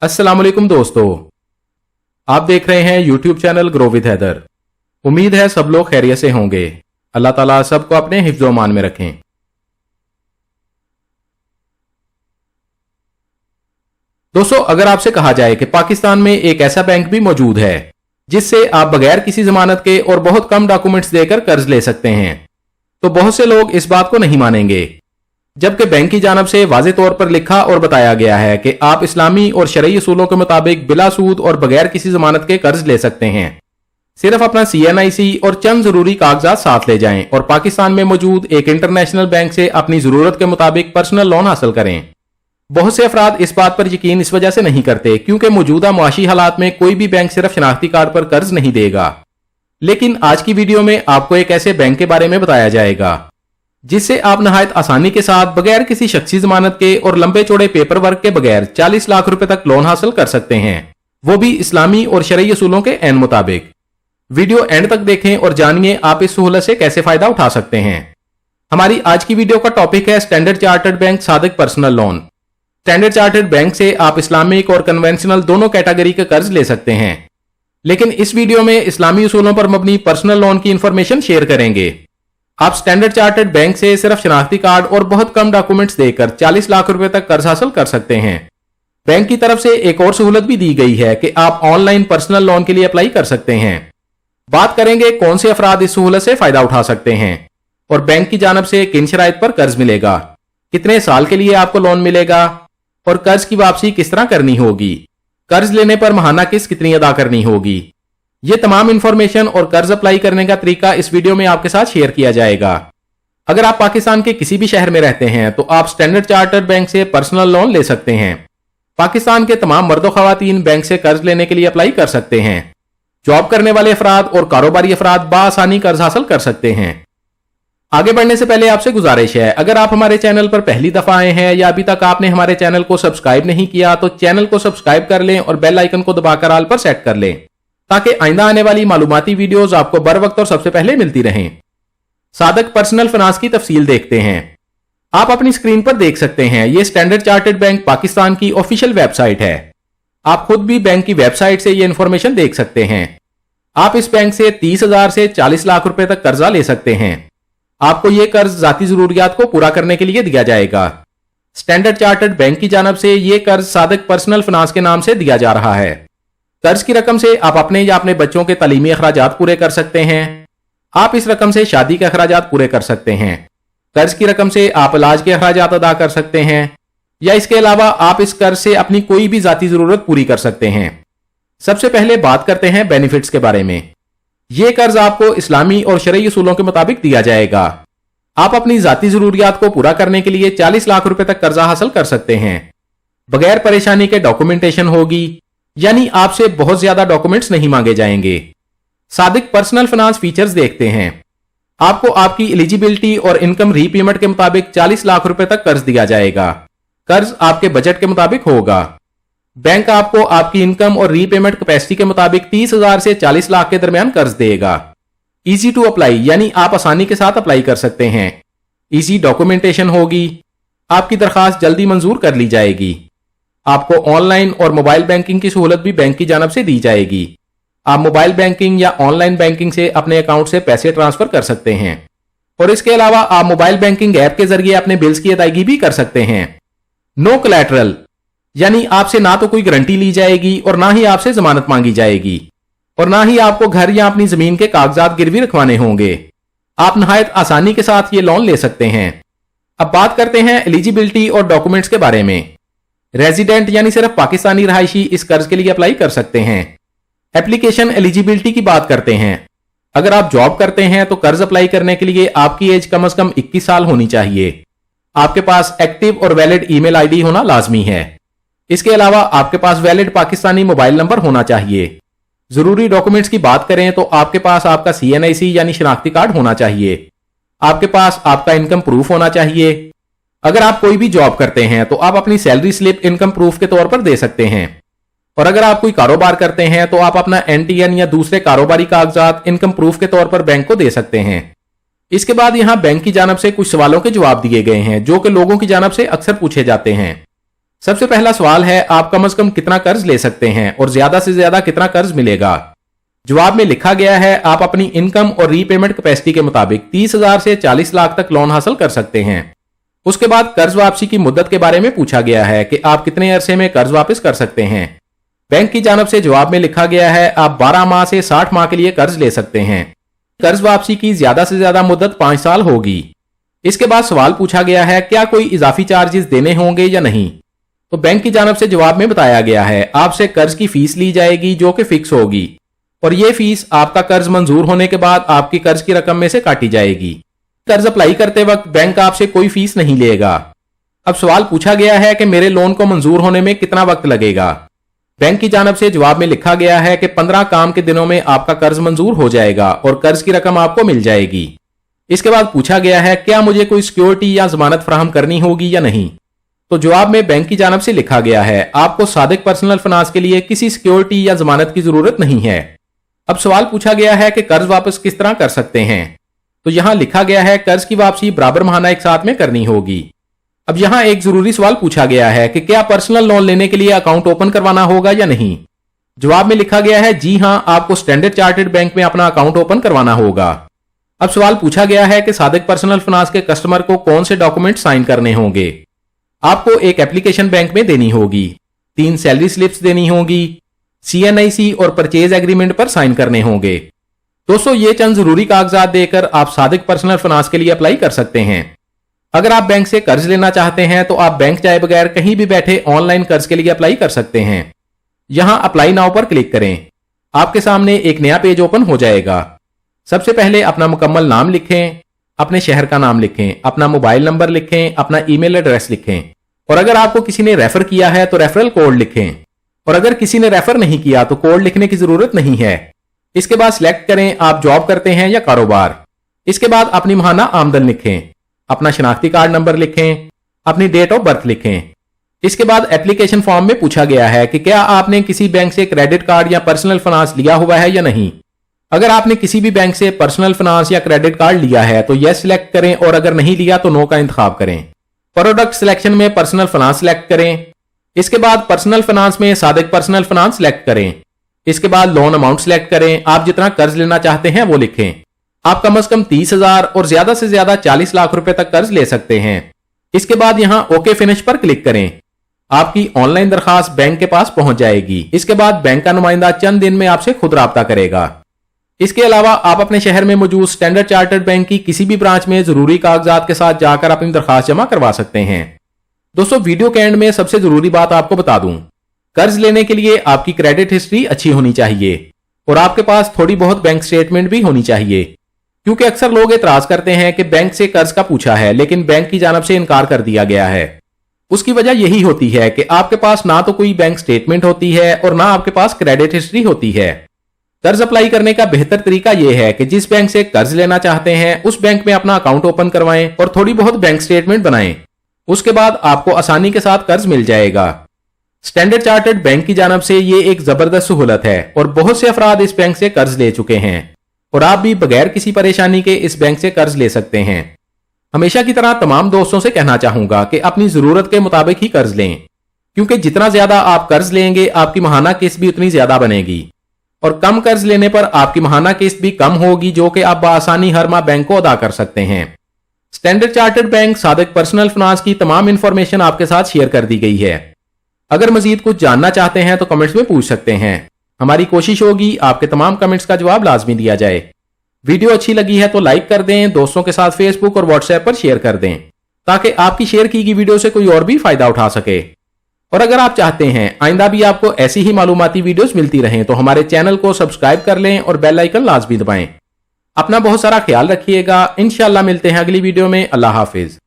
अस्सलाम वालेकुम दोस्तों, आप देख रहे हैं YouTube channel grow with Haider. उम्मीद है सब लोग खैरियत से होंगे। अल्लाह ताला सबको अपने हिफ्ज़ो अमान में रखें। दोस्तों, अगर आपसे कहा जाए कि पाकिस्तान में एक ऐसा बैंक भी मौजूद है जिससे आप बगैर किसी जमानत के और बहुत कम डॉक्यूमेंट्स देकर कर्ज ले सकते हैं, तो बहुत से लोग इस बात को नहीं मानेंगे, जबकि बैंक की जानब से वाज़े तौर पर लिखा और बताया गया है कि आप इस्लामी और शरई उसूलों के मुताबिक बिला सूद और बगैर किसी जमानत के कर्ज ले सकते हैं। सिर्फ अपना CNIC और चंद जरूरी कागजात साथ ले जाएं और पाकिस्तान में मौजूद एक इंटरनेशनल बैंक से अपनी जरूरत के मुताबिक पर्सनल लोन हासिल करें। बहुत से अफराद इस बात पर यकीन इस वजह से नहीं करते क्योंकि मौजूदा मुआशी हालात में कोई भी बैंक सिर्फ शनाख्ती कार्ड पर कर्ज नहीं देगा। लेकिन आज की वीडियो में आपको एक ऐसे बैंक के बारे में बताया जाएगा जिससे आप नहायत आसानी के साथ बगैर किसी शख्सी जमानत के और लंबे चौड़े पेपर वर्क के बगैर 40 लाख रुपए तक लोन हासिल कर सकते हैं, वो भी इस्लामी और शरई उसूलों के ऐन मुताबिक। वीडियो एंड तक देखें और जानिए आप इस सहूलत से कैसे फायदा उठा सकते हैं। हमारी आज की वीडियो का टॉपिक है standard chartered bank Sadiq personal loan. Standard chartered bank से आप इस्लामिक और कन्वेंशनल दोनों कैटेगरी के कर्ज ले सकते हैं, लेकिन इस वीडियो में इस्लामी उसूलों पर मबनी पर्सनल लोन की इंफॉर्मेशन शेयर करेंगे। आप स्टैंडर्ड चार्टर्ड बैंक से सिर्फ शनाख्ती कार्ड और बहुत कम डॉक्यूमेंट्स देकर 40 लाख रुपए तक कर्ज हासिल कर सकते हैं। बैंक की तरफ से एक और सहूलत भी दी गई है कि आप ऑनलाइन पर्सनल लोन के लिए अप्लाई कर सकते हैं। बात करेंगे कौन से अफराद इस सहूलत से फायदा उठा सकते हैं और बैंक की जानब से किन शराइत पर कर्ज मिलेगा, कितने साल के लिए आपको लोन मिलेगा और कर्ज की वापसी किस तरह करनी होगी, कर्ज लेने पर माहाना किस्त कितनी अदा करनी होगी। ये तमाम इंफॉर्मेशन और कर्ज अप्लाई करने का तरीका इस वीडियो में आपके साथ शेयर किया जाएगा। अगर आप पाकिस्तान के किसी भी शहर में रहते हैं तो आप स्टैंडर्ड चार्टर्ड बैंक से पर्सनल लोन ले सकते हैं। पाकिस्तान के तमाम मर्द और खवातीन बैंक से कर्ज लेने के लिए अप्लाई कर सकते हैं। जॉब करने वाले अफराद और कारोबारी अफराद बाआसानी कर्ज हासिल कर सकते हैं। आगे बढ़ने से पहले आपसे गुजारिश है, अगर आप हमारे चैनल पर पहली दफा आए हैं या अभी तक आपने हमारे चैनल को सब्सक्राइब नहीं किया तो चैनल को सब्सक्राइब कर लें और बेल आइकन को दबाकर ऑल पर सेट कर लें ताकि आइंदा आने वाली मालूमाती वीडियोस आपको बर वक्त और सबसे पहले मिलती रहें। सादिक पर्सनल फाइनेंस की तफसील देखते हैं। आप अपनी स्क्रीन पर देख सकते हैं, ये स्टैंडर्ड चार्टर्ड बैंक पाकिस्तान की ऑफिशियल वेबसाइट है। आप खुद भी बैंक की वेबसाइट से ये इंफॉर्मेशन देख सकते हैं। आप इस बैंक से 30,000 से 40 लाख रुपए तक कर्जा ले सकते हैं। आपको ये कर्ज जाती जरूरियात को पूरा करने के लिए दिया जाएगा। स्टैंडर्ड चार्टर्ड बैंक की जानब से ये कर्ज सादिक पर्सनल फाइनेंस के नाम से दिया जा रहा है। कर्ज की रकम से आप अपने या अपने बच्चों के तालीमी अखराजात पूरे कर सकते हैं। आप इस रकम से शादी के अखराजात पूरे कर सकते हैं। कर्ज की रकम से आप इलाज के अखराजात अदा कर सकते हैं या इसके अलावा आप इस कर्ज से अपनी कोई भी जाती जरूरत पूरी कर सकते हैं। सबसे पहले बात करते हैं बेनिफिट्स के बारे में। यह कर्ज आपको इस्लामी और शरई उसूलों के मुताबिक दिया जाएगा। आप अपनी जाती जरूरियात को पूरा करने के लिए 40 लाख रुपए तक कर्जा हासिल कर सकते हैं। बगैर परेशानी के डॉक्यूमेंटेशन होगी, यानी आपसे बहुत ज्यादा डॉक्यूमेंट्स नहीं मांगे जाएंगे। सादिक पर्सनल फाइनेंस फीचर्स देखते हैं। आपको आपकी एलिजिबिलिटी और इनकम रीपेमेंट के मुताबिक 40 लाख रुपए तक कर्ज दिया जाएगा। कर्ज आपके बजट के मुताबिक होगा। बैंक आपको आपकी इनकम और रीपेमेंट कैपेसिटी के मुताबिक 30,000 से 40 लाख के दरमियान कर्ज देगा। इजी टू अप्लाई, यानी आप आसानी के साथ अप्लाई कर सकते हैं। इजी डॉक्यूमेंटेशन होगी। आपकी दरखास्त जल्दी मंजूर कर ली जाएगी। आपको ऑनलाइन और मोबाइल बैंकिंग की सहूलत भी बैंक की जानब से दी जाएगी। आप मोबाइल बैंकिंग या ऑनलाइन बैंकिंग से अपने अकाउंट से पैसे ट्रांसफर कर सकते हैं और इसके अलावा आप मोबाइल बैंकिंग ऐप के जरिए अपने बिल्स की अदायगी भी कर सकते हैं। नो कोलैटरल, यानी आपसे ना तो कोई गारंटी ली जाएगी और ना ही आपसे जमानत मांगी जाएगी और ना ही आपको घर या अपनी जमीन के कागजात गिरवी रखवाने होंगे। आप नहायत आसानी के साथ ये लोन ले सकते हैं। अब बात करते हैं एलिजिबिलिटी और डॉक्यूमेंट्स के बारे में। रेजिडेंट यानी सिर्फ पाकिस्तानी रहायशी इस कर्ज के लिए अप्लाई कर सकते हैं। एप्लीकेशन एलिजिबिलिटी की बात करते हैं। अगर आप जॉब करते हैं तो कर्ज अप्लाई करने के लिए आपकी एज कम से कम 21 साल होनी चाहिए। आपके पास एक्टिव और वैलिड ईमेल आईडी होना लाजमी है। इसके अलावा आपके पास वैलिड पाकिस्तानी मोबाइल नंबर होना चाहिए। जरूरी डॉक्यूमेंट्स की बात करें तो आपके पास आपका CNIC यानी शनाख्ती कार्ड होना चाहिए। आपके पास आपका इनकम प्रूफ होना चाहिए। अगर आप कोई भी जॉब करते हैं तो आप अपनी सैलरी स्लिप इनकम प्रूफ के तौर पर दे सकते हैं और अगर आप कोई कारोबार करते हैं तो आप अपना NTN या दूसरे कारोबारी कागजात इनकम प्रूफ के तौर पर बैंक को दे सकते हैं। इसके बाद यहां बैंक की जानब से कुछ सवालों के जवाब दिए गए हैं जो कि लोगों की जानब से अक्सर पूछे जाते हैं। سب سے پہلا سوال ہے آپ کم از کم کتنا قرض لے سکتے ہیں اور زیادہ سے زیادہ کتنا قرض ملے گا؟ جواب میں لکھا گیا ہے آپ اپنی انکم اور ری پیمنٹ کیپیسٹی کے مطابق 30,000 سے 40 لاکھ تک لون حاصل کر سکتے ہیں۔ اس کے بعد قرض واپسی کی مدت کے بارے میں پوچھا گیا ہے کہ آپ کتنے عرصے میں قرض واپس کر سکتے ہیں۔ بینک کی جانب سے جواب میں لکھا گیا ہے آپ 12 ماہ سے 60 ماہ کے لیے قرض لے سکتے ہیں۔ قرض واپسی کی زیادہ سے زیادہ مدت 5 سال ہوگی۔ اس کے بعد سوال پوچھا گیا ہے کیا کوئی اضافی چارجز دینے ہوں گے یا نہیں؟ تو بینک کی جانب سے جواب میں بتایا گیا ہے آپ سے قرض کی فیس لی جائے گی جو کہ فکس ہوگی، اور یہ فیس آپ کا قرض منظور ہونے کے بعد آپ کی قرض کی رقم میں سے کاٹی جائے گی۔ قرض اپلائی کرتے وقت بینک آپ سے کوئی فیس نہیں لے گا۔ اب سوال پوچھا گیا ہے کہ میرے لون کو منظور ہونے میں کتنا وقت لگے گا؟ بینک کی جانب سے جواب میں لکھا گیا ہے کہ 15 کام کے دنوں میں آپ کا قرض منظور ہو جائے گا اور قرض کی رقم آپ کو مل جائے گی۔ اس کے بعد پوچھا گیا ہے کیا مجھے کوئی سیکیورٹی یا ضمانت فراہم کرنی ہوگی یا نہیں؟ تو جواب میں بینک کی جانب سے لکھا گیا ہے آپ کو صادق پرسنل فنانس کے لیے کسی سیکیورٹی یا ضمانت کی ضرورت نہیں ہے۔ اب سوال پوچھا گیا ہے کہ قرض واپس کس طرح کر سکتے ہیں؟ تو یہاں لکھا گیا ہے قرض کی واپسی برابر ماہانہ ایک ساتھ میں کرنی ہوگی۔ اب یہاں ایک ضروری سوال پوچھا گیا ہے کہ کیا پرسنل لون لینے کے لیے اکاؤنٹ اوپن کروانا ہوگا یا نہیں؟ جواب میں لکھا گیا ہے جی ہاں، آپ کو اسٹینڈرڈ چارٹرڈ بینک میں اپنا اکاؤنٹ اوپن کروانا ہوگا۔ اب سوال پوچھا گیا ہے کہ صادق پرسنل فنانس کے کسٹمر کو کون سے ڈاکومنٹ سائن کرنے ہوں گے؟ آپ کو ایک اپلیکیشن بینک میں دینی ہوگی، 3 سیلری سلپس دینی ہوگی، CNIC اور پرچیز ایگریمنٹ پر سائن کرنے ہوں گے۔ دوستو یہ چند ضروری کاغذات دے کر آپ صادق پرسنل فنانس کے لیے اپلائی کر سکتے ہیں۔ اگر آپ بینک سے قرض لینا چاہتے ہیں تو آپ بینک جائے بغیر کہیں بھی بیٹھے آن لائن قرض کے لیے اپلائی کر سکتے ہیں۔ یہاں اپلائی ناؤ پر کلک کریں، آپ کے سامنے ایک نیا پیج اوپن ہو جائے گا۔ سب سے پہلے اپنا مکمل نام لکھیں، اپنے شہر کا نام لکھیں، اپنا موبائل نمبر لکھیں، اپنا ای میل ایڈریس لکھیں، اور اگر آپ کو کسی نے ریفر کیا ہے تو ریفرل کوڈ لکھیں، اور اگر کسی نے ریفر نہیں کیا تو کوڈ لکھنے کی ضرورت نہیں ہے۔ اس کے بعد سلیکٹ کریں آپ جاب کرتے ہیں یا کاروبار۔ اس کے بعد اپنی ماہانہ آمدن لکھیں، اپنا شناختی کارڈ نمبر لکھیں، اپنی ڈیٹ آف برتھ لکھیں۔ اس کے بعد ایپلیکیشن فارم میں پوچھا گیا ہے کہ کیا آپ نے کسی بینک سے کریڈٹ کارڈ یا پرسنل فنانس لیا ہوا ہے یا نہیں۔ اگر آپ نے کسی بھی بینک سے پرسنل فنانس یا کریڈٹ کارڈ لیا ہے تو یس سلیکٹ کریں، اور اگر نہیں لیا تو نو کا انتخاب کریں۔ پروڈکٹ سلیکشن میں پرسنل فنانس سلیکٹ کریں۔ اس کے بعد پرسنل فنانس میں صادق پرسنل فنانس سلیکٹ کریں۔ اس کے بعد لون اماؤنٹ سلیکٹ کریں، آپ جتنا قرض لینا چاہتے ہیں وہ لکھیں۔ آپ کم از کم 30,000 اور زیادہ سے زیادہ 40 لاکھ روپے تک قرض لے سکتے ہیں۔ اس کے بعد یہاں اوکے فنش پر کلک کریں۔ آپ کی آن لائن درخواست بینک کے پاس پہنچ جائے گی۔ اس کے بعد بینک کا نمائندہ چند دن میں آپ سے خود رابطہ کرے گا۔ اس کے علاوہ آپ اپنے شہر میں موجود اسٹینڈرڈ چارٹرڈ بینک کی کسی بھی برانچ میں ضروری کاغذات کے ساتھ جا کر اپنی درخواست جمع کروا سکتے ہیں۔ دوستو ویڈیو کے اینڈ میں سب سے ضروری بات آپ کو بتا دوں، قرض لینے کے لیے آپ کی کریڈٹ ہسٹری اچھی ہونی چاہیے، اور آپ کے پاس تھوڑی بہت بینک سٹیٹمنٹ بھی ہونی چاہیے، کیونکہ اکثر لوگ اعتراض کرتے ہیں کہ بینک سے قرض کا پوچھا ہے لیکن بینک کی جانب سے انکار کر دیا گیا ہے۔ اس کی وجہ یہی ہوتی ہے کہ آپ کے پاس نہ تو کوئی بینک سٹیٹمنٹ ہوتی ہے اور نہ آپ کے پاس کریڈٹ ہسٹری ہوتی ہے۔ قرض اپلائی کرنے کا بہتر طریقہ یہ ہے کہ جس بینک سے قرض لینا چاہتے ہیں اس بینک میں اپنا اکاؤنٹ اوپن کروائیں اور تھوڑی بہت بینک سٹیٹمنٹ بنائیں۔ اس کے بعد آپ کو آسانی کے ساتھ قرض مل جائے گا۔ اسٹینڈرڈ چارٹرڈ بینک کی جانب سے یہ ایک زبردست سہولت ہے اور بہت سے افراد اس بینک سے قرض لے چکے ہیں، اور آپ بھی بغیر کسی پریشانی کے اس بینک سے قرض لے سکتے ہیں۔ ہمیشہ کی طرح تمام دوستوں سے کہنا چاہوں گا کہ اپنی ضرورت کے مطابق ہی قرض لیں، کیونکہ جتنا زیادہ آپ قرض لیں گے آپ کی ماہانہ قسط بھی اتنی زیادہ بنے گی، اور کم قرض لینے پر آپ کی ماہانہ قسط بھی کم ہوگی جو کہ آپ بآسانی ہر ماہ بینک کو ادا کر سکتے ہیں۔ اسٹینڈرڈ چارٹرڈ بینک صادق پرسنل فنانس کی تمام انفارمیشن آپ کے ساتھ شیئر کر دی گئی ہے۔ اگر مزید کچھ جاننا چاہتے ہیں تو کمنٹس میں پوچھ سکتے ہیں، ہماری کوشش ہوگی آپ کے تمام کمنٹس کا جواب لازمی دیا جائے۔ ویڈیو اچھی لگی ہے تو لائک کر دیں، دوستوں کے ساتھ فیس بک اور واٹس ایپ پر شیئر کر دیں تاکہ آپ کی شیئر کی گئی ویڈیو سے کوئی اور بھی فائدہ اٹھا سکے۔ اور اگر آپ چاہتے ہیں آئندہ بھی آپ کو ایسی ہی معلوماتی ویڈیوز ملتی رہیں تو ہمارے چینل کو سبسکرائب کر لیں اور بیل آئیکن لازمی دبائیں۔ اپنا بہت سارا خیال رکھیے گا، انشاءاللہ ملتے ہیں اگلی ویڈیو میں۔ اللہ حافظ۔